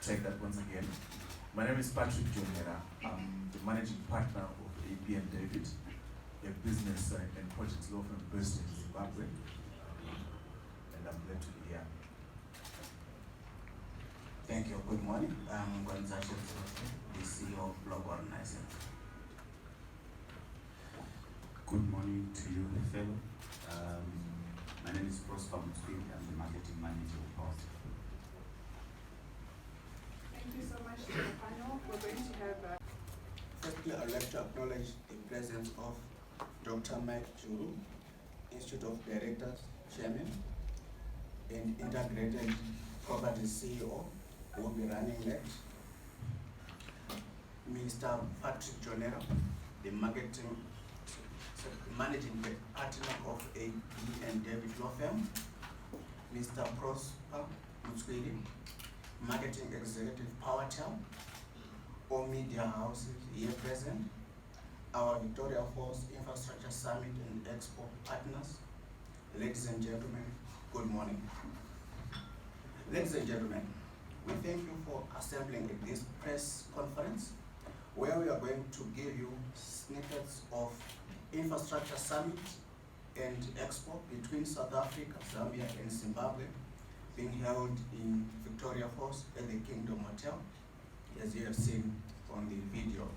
take that once again. My name is Patrick Jonera. I'm the managing partner of AP and David, a business and project law firm based in Zimbabwe, and I'm glad to be here. Thank you. Good morning. I'm Silvester, the CEO of Worthiness. Good morning to you, fellow. My name is Prosper Mutswili. I'm the marketing manager of Power. Thank you so much to the panel. We're going to have Firstly, I'd like to acknowledge the presence of Dr. Mike Juru, Institute of Directors Chairman, and Integrated Property CEO, who will be running late. Mr. Patrick Jonera, the managing partner of AP and David law firm. Mr. Prosper Mutswili, marketing executive PowerTel, all media houses here present, our Victoria Falls Infrastructure Summit and Expo partners. Ladies and gentlemen, good morning. Ladies and gentlemen, we thank you for assembling at this press conference where we are going to give you snippets of Infrastructure Summit and Expo between South Africa, Zambia and Zimbabwe being held in Victoria Falls at the Kingdom Hotel, as you have seen on the video.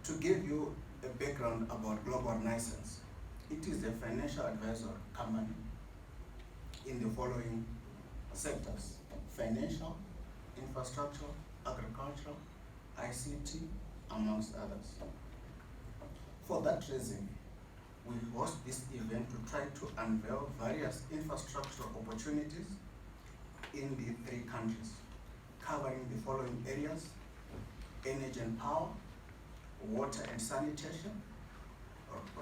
To give you a background about Worthiness, it is a financial advisor company in the following sectors: financial, infrastructure, agriculture, ICT, amongst others. For that reason, we host this event to try to unveil various infrastructure opportunities in the three countries, covering the following areas: energy and power, water and sanitation,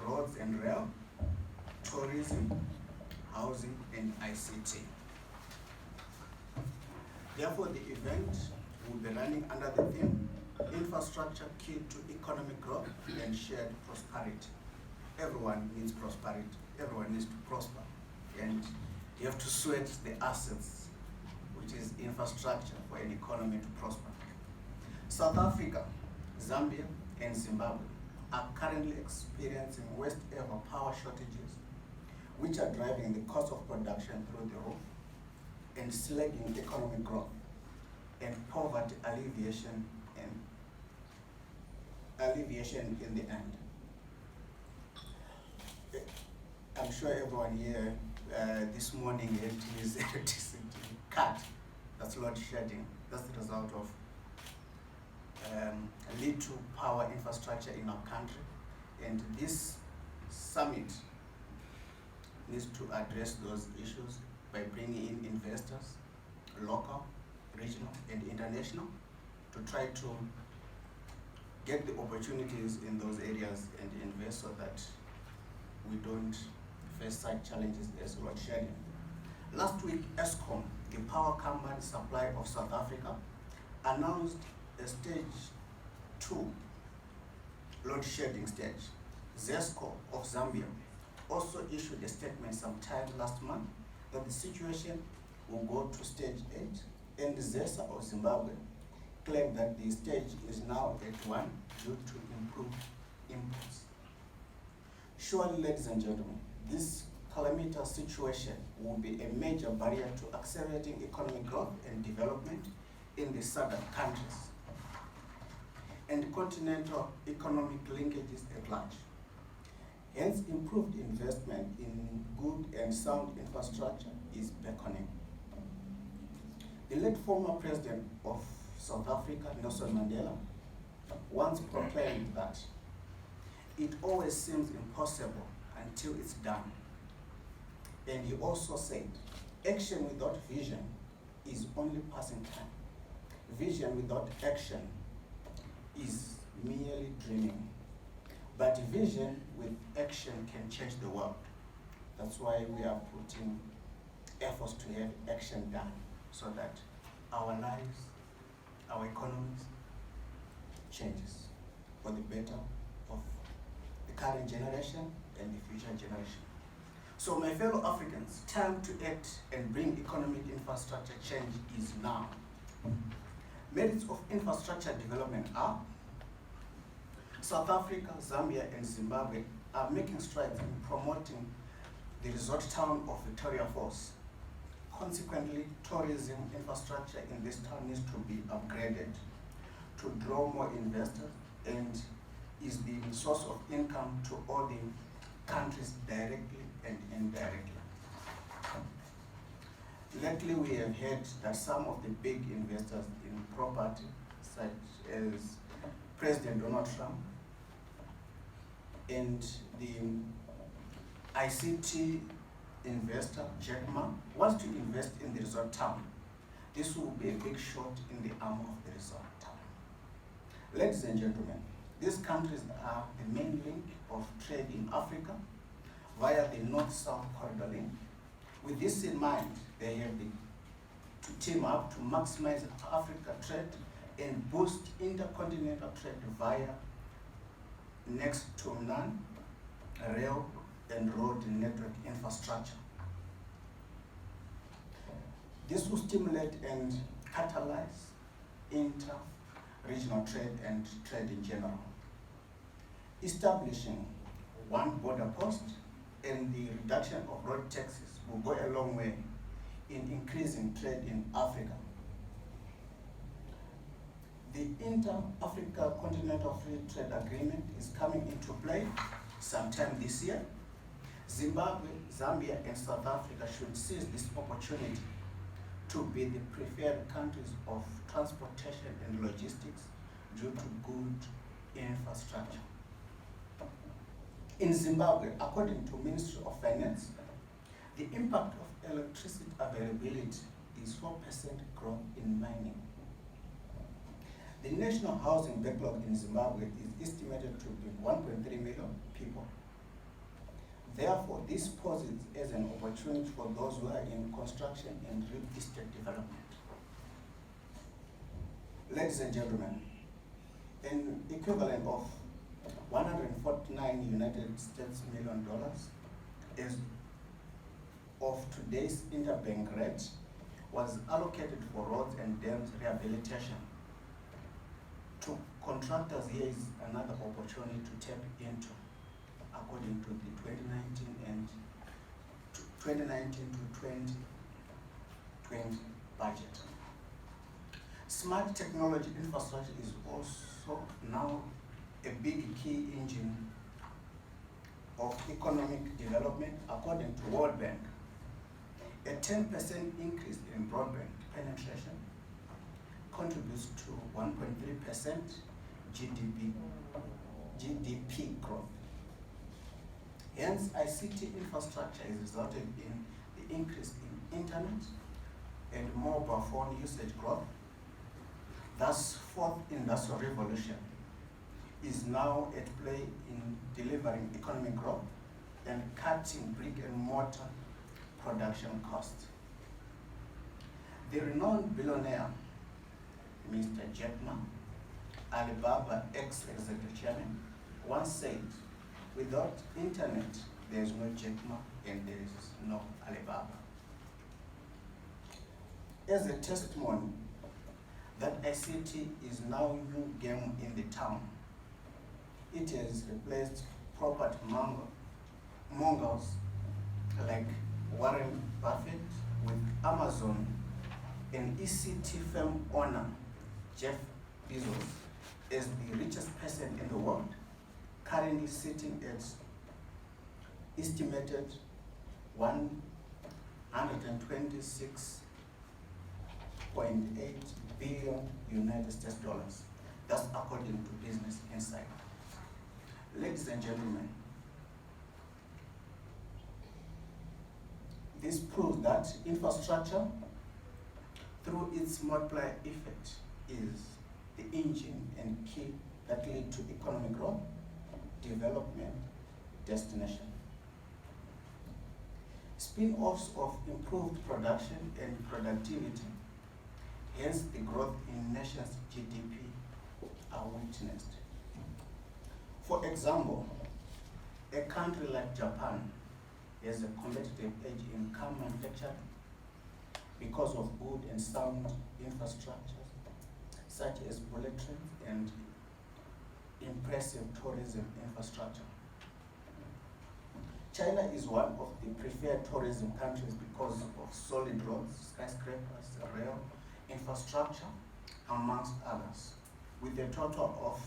roads and rail, tourism, housing, and ICT. Therefore, the event will be running under the theme Infrastructure Key to Economic Growth and Shared Prosperity. Everyone needs prosperity, everyone needs to prosper, and you have to sweat the assets, which is infrastructure, for an economy to prosper. South Africa, Zambia, and Zimbabwe are currently experiencing worst ever power shortages, which are driving the cost of production through the roof and slagging economic growth and poverty alleviation in the end. I'm sure everyone here this morning had his electricity cut. That's load shedding. That's the result of little power infrastructure in our country. And this summit needs to address those issues by bringing in investors, local, regional, and international, to try to get the opportunities in those areas and invest so that we don't face such challenges as load shedding. Last week, Eskom, the power company supply of South Africa, announced a stage 2 load shedding stage. ZESCO of Zambia also issued a statement sometime last month that the situation will go to stage 8, and the ZESA of Zimbabwe claimed that the stage is now at 1 due to improved imports. Surely, ladies and gentlemen, this calamitous situation will be a major barrier to accelerating economic growth and development in the southern countries and continental economic linkages at large. Hence, improved investment in good and sound infrastructure is beckoning. The late former president of South Africa, Nelson Mandela, once proclaimed that it always seems impossible until it's done. And he also said, action without vision is only passing time. Vision without action is merely dreaming. But vision with action can change the world. That's why we are putting efforts to have action done, so that our lives, our economies changes for the better of the current generation and the future generation. So my fellow Africans, time to act and bring economic infrastructure change is now. Merits of infrastructure development are South Africa, Zambia, and Zimbabwe are making strides in promoting the resort town of Victoria Falls. Consequently, tourism infrastructure in this town needs to be upgraded to draw more investors and is the source of income to all the countries directly and indirectly. Lately, we have heard that some of the big investors in property, such as President Donald Trump and the ICT investor, Jack Ma, wants to invest in the resort town. This will be a big shot in the arm of the resort town. Ladies and gentlemen, these countries are the main link of trade in Africa via the North-South corridor link. With this in mind, they have to team up to maximize Africa trade and boost intercontinental trade via next to none rail and road network infrastructure. This will stimulate and catalyze inter-regional trade and trade in general. Establishing one border post and the reduction of road taxes will go a long way in increasing trade in Africa. The Inter-Africa Continental Free Trade Agreement is coming into play sometime this year. Zimbabwe, Zambia, and South Africa should seize this opportunity to be the preferred countries of transportation and logistics due to good infrastructure. In Zimbabwe, according to Ministry of Finance, the impact of electricity availability is 4% growth in mining. The national housing backlog in Zimbabwe is estimated to be 1.3 million people. Therefore, this poses as an opportunity for those who are in construction and real estate development. Ladies and gentlemen, an equivalent of $149 United States million is of today's interbank rate was allocated for roads and dams rehabilitation. To contractors, here is another opportunity to tap into, according to the 2019 to 2020 budget. Smart technology infrastructure is also now a big key engine of economic development, according to World Bank. A 10% increase in broadband penetration contributes to 1.3% GDP growth. Hence, ICT infrastructure is resulting in the increase in internet and mobile phone usage growth. Thus, fourth industrial revolution is now at play in delivering economic growth and cutting brick and mortar production costs. The renowned billionaire, Mr. Jack Ma, Alibaba ex-executive chairman, once said, without internet, there is no Jack Ma and there is no Alibaba. As a testimony that ICT is now new game in the town, it has replaced property mongols like Warren Buffett with Amazon and ECT firm owner Jeff Bezos as the richest person in the world, currently sitting at estimated 126.8 billion United States dollars. That's according to Business Insider. Ladies and gentlemen, this proves that infrastructure, through its multiplier effect, is the engine and key that lead to economic growth, development, destination. Spin-offs of improved production and productivity, hence the growth in nations' GDP, are witnessed. For example, a country like Japan has a competitive edge in car manufacturing because of good and sound infrastructure, such as bullet trains and impressive tourism infrastructure. China is one of the preferred tourism countries because of solid roads, skyscrapers, rail infrastructure, amongst others, with a total of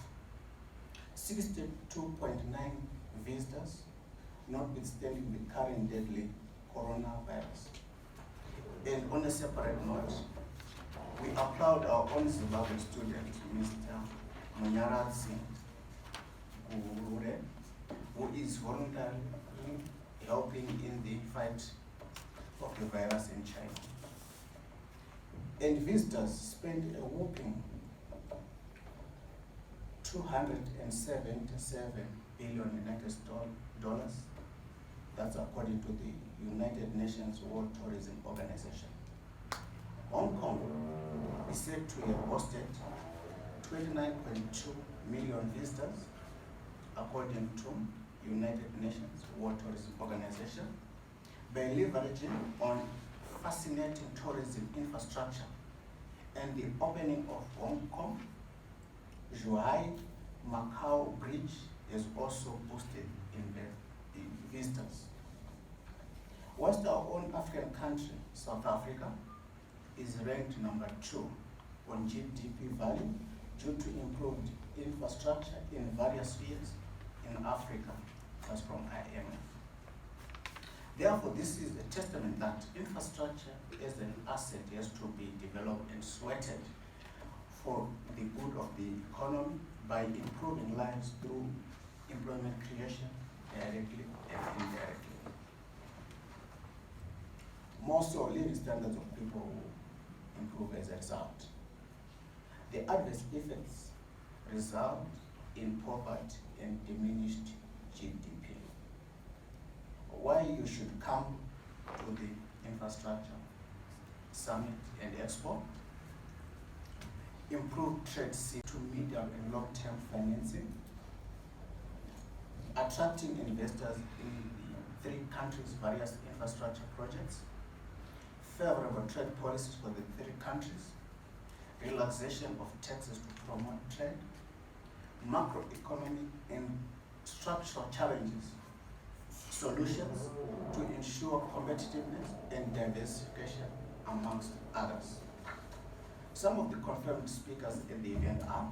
62.9 visitors, notwithstanding the current deadly coronavirus. And on a separate note, we applaud our own Zimbabwean student, Mr. Munyaradzi Gurure, who is voluntarily helping in the fight of the virus in China. And visitors spent a whopping $277 billion US. That's according to the United Nations World Tourism Organization. Hong Kong is said to have hosted 29.2 million visitors, according to United Nations World Tourism Organization, by leveraging on fascinating tourism infrastructure and the opening of Hong Kong, Zhuhai, Macau Bridge has also boosted in visitors. Whilst our own African country, South Africa, is ranked number 2 on GDP value due to improved infrastructure in various spheres in Africa, that's from IMF. Therefore, this is a testament that infrastructure as an asset has to be developed and sweated for the good of the economy by improving lives through employment creation, directly and indirectly. More so, living standards of people will improve as a result. The adverse effects result in poverty and diminished GDP. Why you should come to the infrastructure summit and expo? Improve trade to medium and long-term financing, attracting investors in the 3 countries' various infrastructure projects, favorable trade policies for the 3 countries, relaxation of taxes to promote trade, macroeconomic and structural challenges, solutions to ensure competitiveness and diversification, amongst others. Some of the confirmed speakers at the event are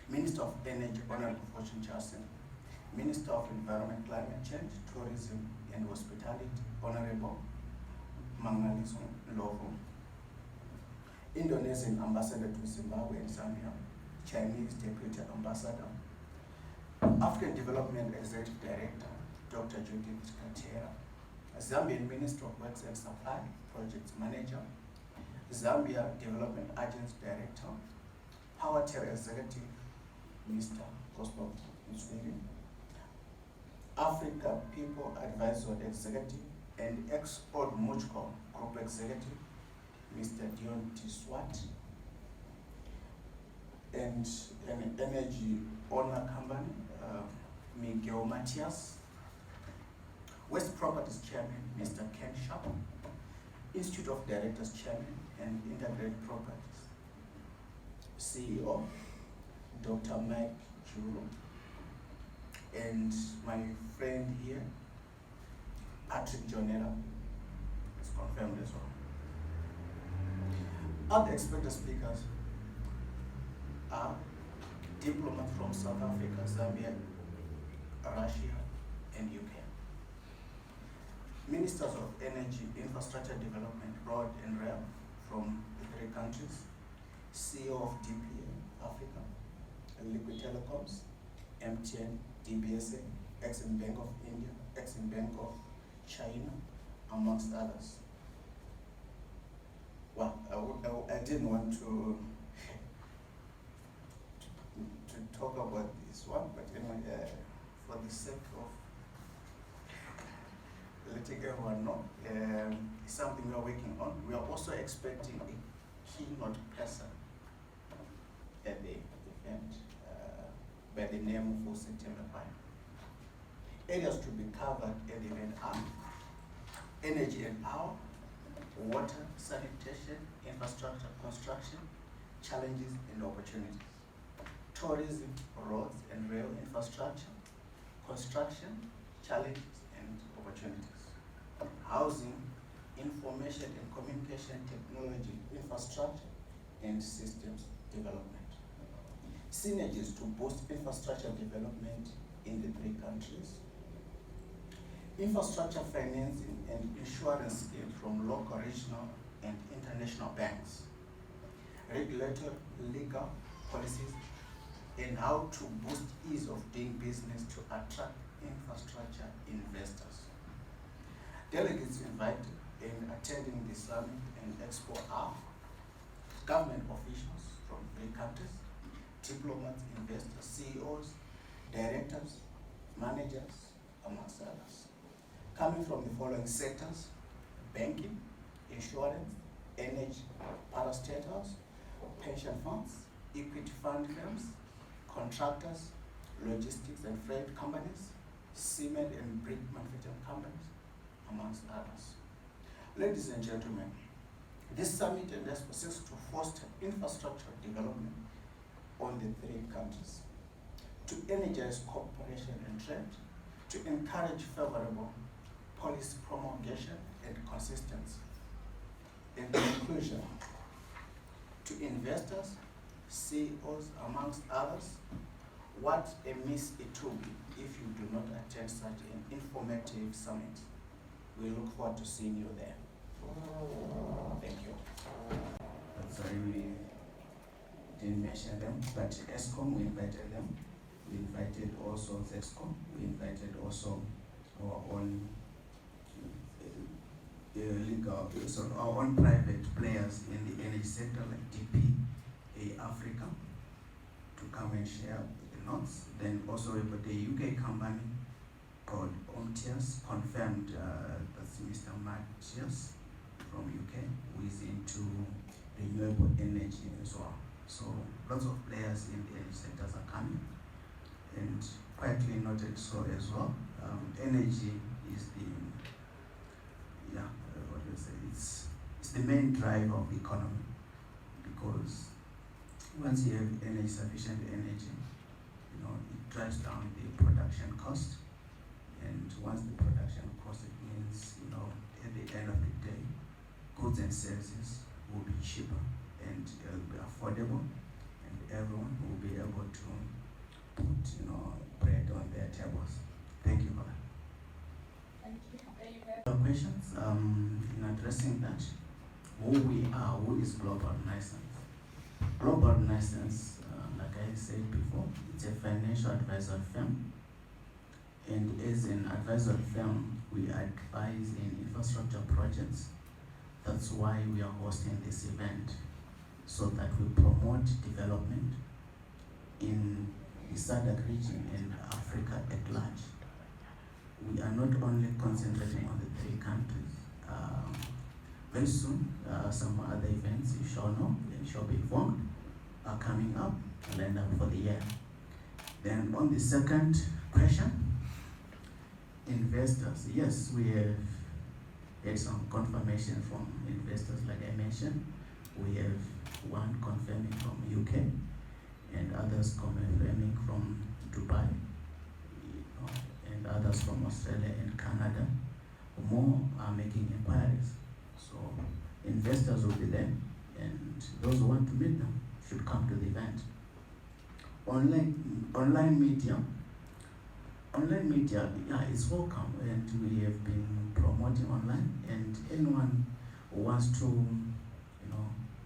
Minister of Energy, Honorable Fortune Charson, Minister of Environment, Climate Change, Tourism and Hospitality, Honorable Mangaliso Lovo, Indonesian Ambassador to Zimbabwe and Zambia, Chinese Deputy Ambassador, African Development Executive Director, Dr. Judith Katera, Zambian Minister of Works and Supply, Project Manager, Zambia Development Agency Director, Powertel Executive, Mr. Prosper Mswiri, Africa People Advisor Executive and ex-Old Mutual Group Executive, Mr. Dion Tiswat, and an energy owner company, Miguel Matias, West Properties Chairman, Mr. Ken Sharp, Institute of Directors Chairman and Integrated Properties, CEO, Dr. Mike Juro, and my friend here, Patrick Jonera, is confirmed as well. Other expected speakers are diplomats from South Africa, Zambia, Russia, and UK. Ministers of Energy, Infrastructure Development, Road and Rail from the 3 countries, CEO of DPA, Africa, Liquid Telecoms, MTN, DBSA, Exim Bank of India, Exim Bank of China, amongst others. Well, I didn't want to talk about this one, but anyway, for the sake of letting everyone know, it's something we are working on. We are also expecting a keynote person at the event by the name of September 5. Areas to be covered at the event are energy and power, water, sanitation, infrastructure, construction, challenges and opportunities, tourism, roads and rail infrastructure, construction, challenges and opportunities, housing, information and communication technology, infrastructure, and systems development. Synergies to boost infrastructure development in the 3 countries. Infrastructure financing and insurance scheme from local, regional, and international banks. Regulatory, legal policies, and how to boost ease of doing business to attract infrastructure investors. Delegates invited in attending the summit and expo are government officials from 3 countries, diplomats, investors, CEOs, directors, managers, amongst others. Coming from the following sectors: banking, insurance, energy, parastatals, pension funds, equity fund firms, contractors, logistics and freight companies, cement and brick manufacturing companies, amongst others. Ladies and gentlemen, this summit and expo seeks to foster infrastructure development on the 3 countries, to energize cooperation and trade, to encourage favorable policy promulgation and consistency. In conclusion, to investors, CEOs, amongst others, what a miss it will be if you do not attend such an informative summit. We look forward to seeing you there. Thank you. Sorry, we didn't mention them, but ESCOM, we invited them. We invited also ZEXCOM. We invited also our own our own private players in the energy sector like DP Africa to come and share the notes. Then also we've got a UK company called Omtias, confirmed that's Mr. Matthias from UK, who is into renewable energy as well. So lots of players in the energy sectors are coming, and quietly noted so as well. Energy is the it's the main driver of the economy, because once you have sufficient energy, it drives down the production cost, and once the production cost, it means at the end of the day, goods and services will be cheaper and it will be affordable, and everyone will be able to put bread on their tables. Thank you for that. Thank you. There you have. Questions in addressing that, who is Global Renaissance? Global Renaissance, like I said before, it's a financial advisory firm, and as an advisory firm, we advise in infrastructure projects. That's why we are hosting this event, so that we promote development in the SADC region and Africa at large. We are not only concentrating on the 3 countries. Very soon, some other events you shall know and shall be informed are coming up, lined up for the year. Then on the second question, investors. Yes, we have had some confirmation from investors, like I mentioned. We have one confirming from UK and others confirming from Dubai, and others from Australia and Canada. More are making inquiries. So investors will be there, and those who want to meet them should come to the event. Online media, yeah, is welcome, and we have been promoting online, and anyone who wants to,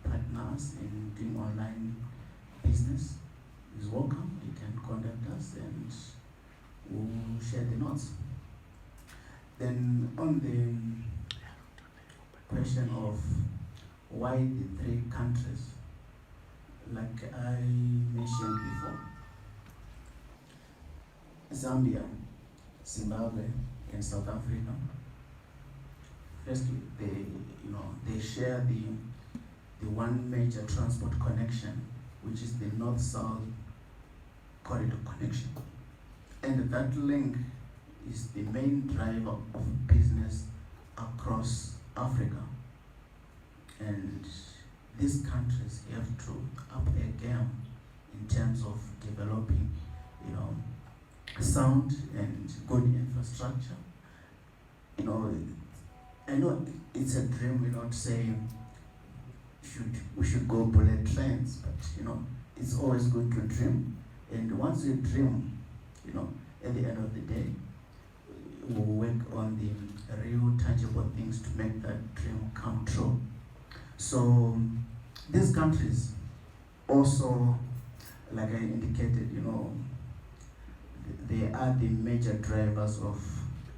partner us in doing online business is welcome. You can contact us and we'll share the notes. Then on the question of why the 3 countries, like I mentioned before, Zambia, Zimbabwe, and South Africa. Firstly, they share the one major transport connection, which is the North-South corridor connection, and that link is the main driver of business across Africa. And these countries have to up their game in terms of developing, sound and good infrastructure. I know it's a dream, to say we should go bullet trains, but it's always good to dream. And once you dream, at the end of the day, we'll work on the real tangible things to make that dream come true. So these countries also, like I indicated, they are the major drivers of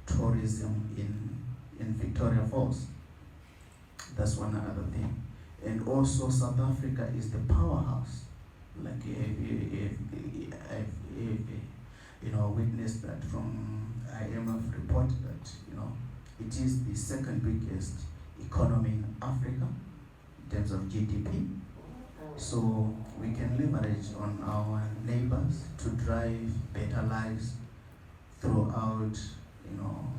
tourism in Victoria Falls. That's one other thing. And also South Africa is the powerhouse. Like I've witnessed that from IMF report that it is the second biggest economy in Africa in terms of GDP. So we can leverage on our neighbors to drive better lives throughout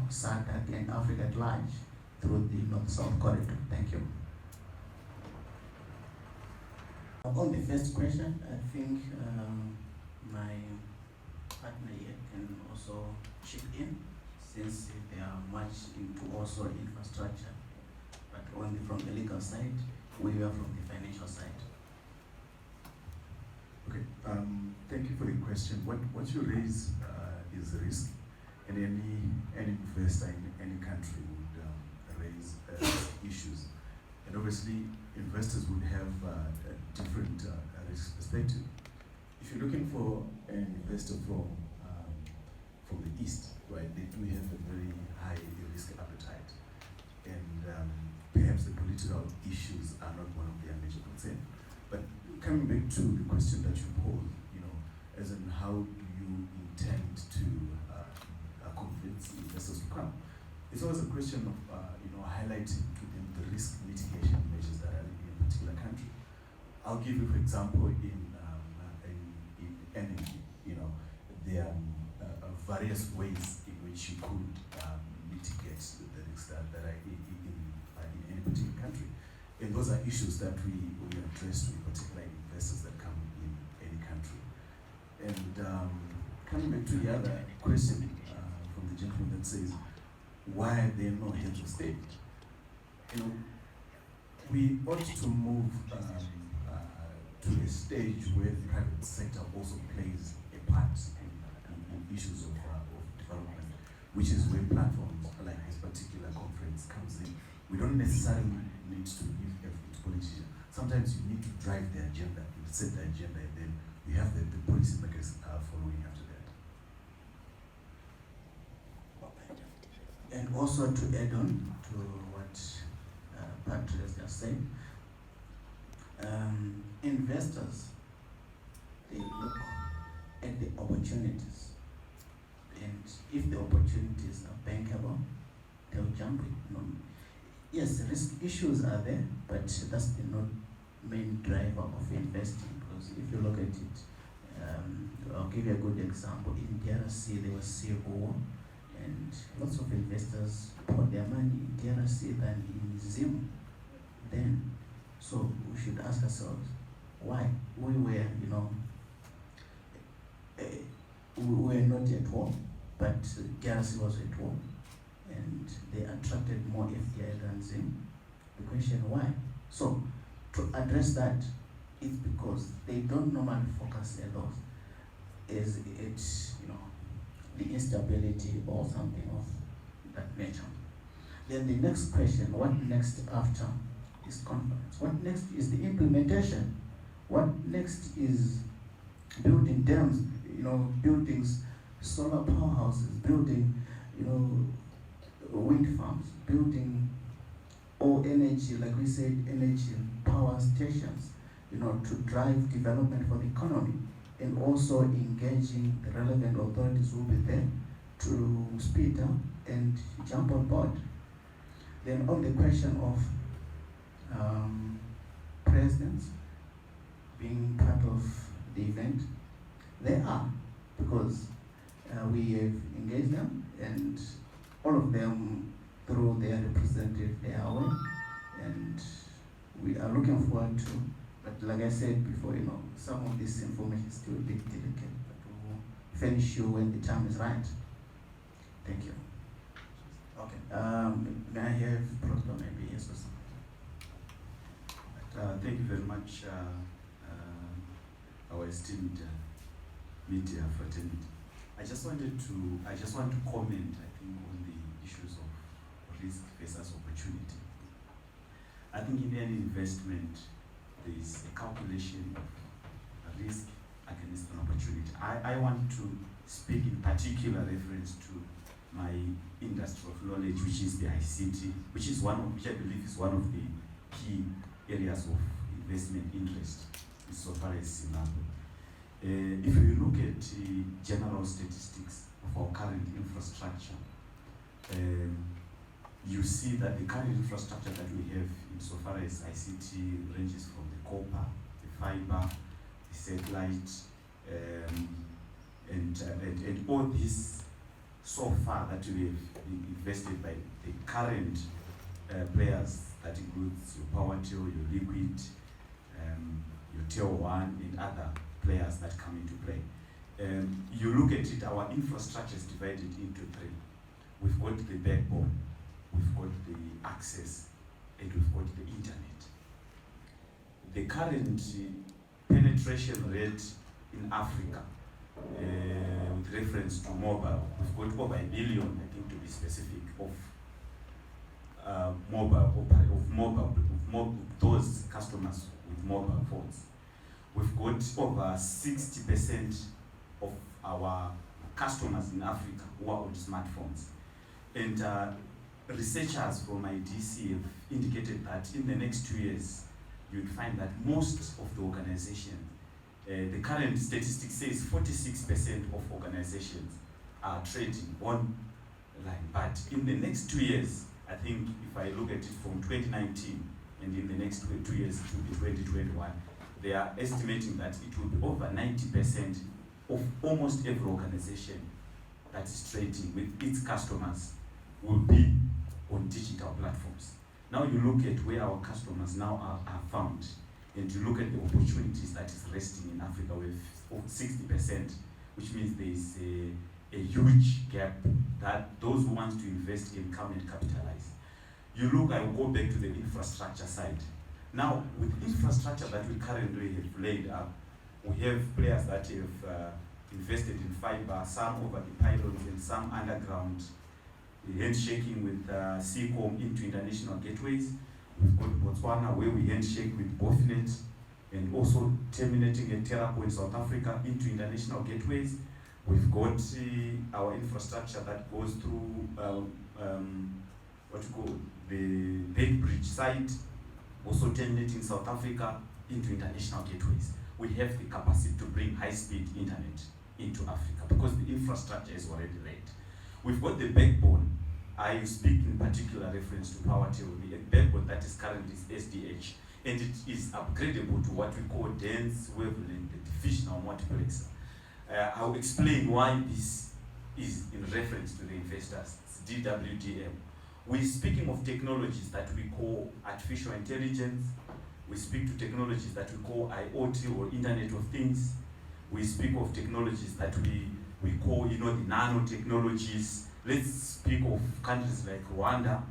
SADC and Africa at large through the North-South corridor. Thank you. On the first question, I think my partner here can also chip in, since they are much into also infrastructure, but only from the legal side, we are from the financial side. Okay, thank you for the question. What you raise is risk, and any investor in any country would raise issues. And obviously, investors would have a different risk perspective. If you're looking for an investor from the East, right, they do have a very high risk appetite. And perhaps the political issues are not one of their major concerns. But coming back to the question that you posed, as in how do you intend to convince investors to come? It's always a question of highlighting to them the risk mitigation measures that are in a particular country. I'll give you, for example, in energy, there are various ways in which you could mitigate the risks that are in any particular country. And those are issues that we address with particular investors that come in any country. And coming back to the other question from the gentleman that says, why are there no heads of state? We ought to move to a stage where the private sector also plays a part in issues of development, which is where platforms like this particular conference comes in. We don't necessarily need to give everything to politicians. Sometimes you need to drive the agenda, you set the agenda, and then we have the policy makers following after that. And also to add on to what Patrick has just said, investors, they look at the opportunities, and if the opportunities are bankable, they'll jump in. Yes, risk issues are there, but that's the not main driver of investing. Because if you look at it, I'll give you a good example. In DRC, there was civil war, and lots of investors put their money in DRC than in Zim then. So we should ask ourselves, why? We were, we were not at war, but DRC was at war, and they attracted more FDI than Zim. The question, why? So to address that, it's because they don't normally focus a lot. Is it, the instability or something of that nature? Then the next question, what next after this conference? What next is the implementation? What next is building dams, buildings, solar powerhouses, building, wind farms, building all energy, like we said, energy power stations, to drive development for the economy, and also engaging the relevant authorities who will be there to speed up and jump on board. Then on the question of presidents being part of the event, they are, because we have engaged them, and all of them through their representative they are aware, and we are looking forward to. But like I said before, some of this information is still a bit delicate, but we'll finish you when the time is right. Thank you. Okay. May I have Proctor maybe yes or something? Thank you very much, our esteemed media fraternity. I just want to comment, I think, on the issues of risk versus opportunity. I think in any investment, there is a calculation of risk against an opportunity. I want to speak in particular reference to my industry of knowledge, which is the ICT, which I believe is one of the key areas of investment interest insofar as Zimbabwe. If you look at general statistics of our current infrastructure, you see that the current infrastructure that we have insofar as ICT ranges from the copper, the fiber, the satellite, and all this so far that we have invested by the current players, that includes your Powertel, your Liquid, your Tier 1, and other players that come into play. You look at it, our infrastructure is divided into three. We've got the backbone, we've got the access, and we've got the internet. The current penetration rate in Africa, with reference to mobile, we've got over 1 billion, I think to be specific, of those customers with mobile phones. We've got over 60% of our customers in Africa who are on smartphones. And researchers from IDC have indicated that in the next 2 years, you'd find that most of the organizations, the current statistic says 46% of organizations are trading online. But in the next 2 years, I think if I look at it from 2019 and in the next 2 years to be 2021, they are estimating that it will be over 90% of almost every organization that is trading with its customers will be on digital platforms. Now you look at where our customers now are found, and you look at the opportunities that is resting in Africa with 60%, which means there is a huge gap that those who want to invest in come and capitalize. You look, I will go back to the infrastructure side. Now, with infrastructure that we currently have laid up, we have players that have invested in fiber, some over the pylons and some underground, handshaking with Seacom into international gateways. We've got Botswana, where we handshake with BothNet, and also terminating at Terraco in South Africa into international gateways. We've got our infrastructure that goes through the Big Bridge site, also terminating South Africa into international gateways. We have the capacity to bring high-speed internet into Africa because the infrastructure is already laid. We've got the backbone. I speak in particular reference to Powertel. The backbone that is currently is SDH, and it is upgradable to what we call dense wavelength diffusional multiplexer. I'll explain why this is in reference to the investors. It's DWDM. We're speaking of technologies that we call artificial intelligence. We speak to technologies that we call IoT or Internet of Things. We speak of technologies that we call, the nanotechnologies. Let's speak of countries like Rwanda,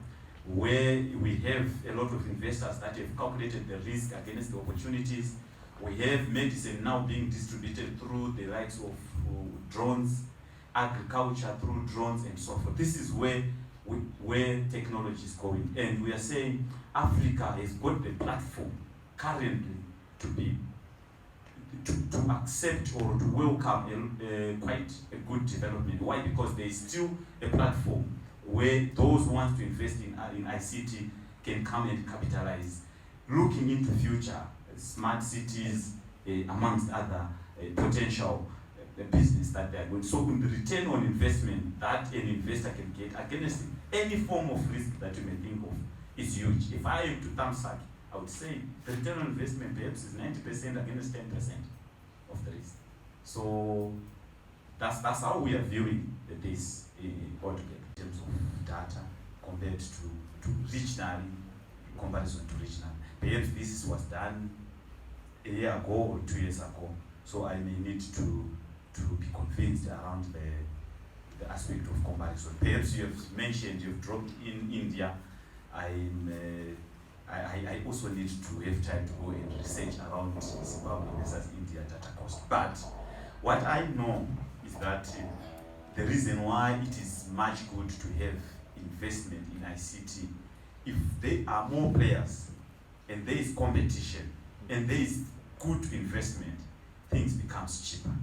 where we have a lot of investors that have calculated the risk against the opportunities. We have medicine now being distributed through the likes of drones, agriculture through drones, and so forth. This is where technology is going, and we are saying Africa has got the platform currently to accept or to welcome quite a good development. Why? Because there is still a platform where those who want to invest in ICT can come and capitalize. Looking into future, smart cities, amongst other potential business that they are going. So in the return on investment that an investor can get against any form of risk that you may think of is huge. If I am to thumbsuck, I would say the return on investment perhaps is 90% against 10% of the risk. So That's how we are viewing this altogether in terms of data compared to regional, in comparison to regional. Perhaps this was done a year ago or 2 years ago, so I may need to be convinced around the aspect of comparison. Perhaps you have mentioned, you've dropped in India. I also need to have time to go and research around Zimbabwe versus India data cost. But what I know is that the reason why it is much good to have investment in ICT, if there are more players and there is competition and there is good investment, things becomes cheaper.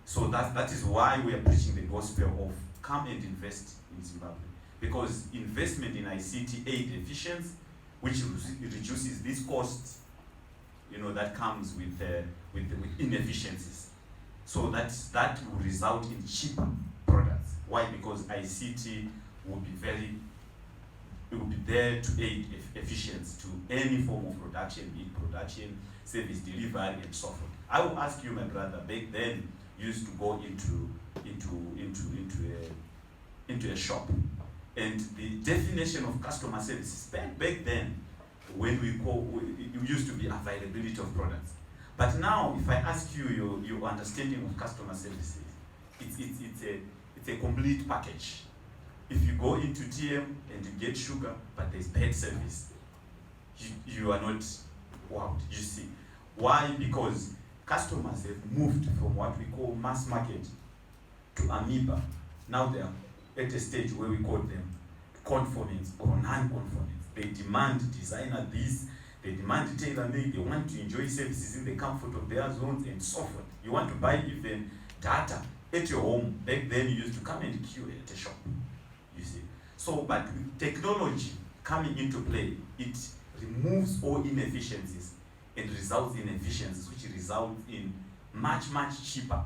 So that is why we are preaching the gospel of come and invest in Zimbabwe. Because investment in ICT aid efficiency, which reduces these costs, that comes with inefficiencies. So that will result in cheaper products. Why? Because ICT will be there to aid efficiency to any form of production, be it production, service delivery, and so forth. I will ask you, my brother, back then you used to go into a shop, and the definition of customer service back then, when it used to be availability of products. But now, if I ask you your understanding of customer services, it's a complete package. If you go into TM and you get sugar, but there's bad service, you are not wowed, you see. Why? Because customers have moved from what we call mass market to amoeba. Now they are at a stage where we call them conformance or non-conformance. They demand designer this, they demand tailor-made, they want to enjoy services in the comfort of their zones and so forth. You want to buy even data at your home. Back then you used to come and queue at a shop, you see. So, but with technology coming into play, it removes all inefficiencies and results in efficiencies, which result in much, much cheaper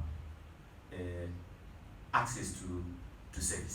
access to service.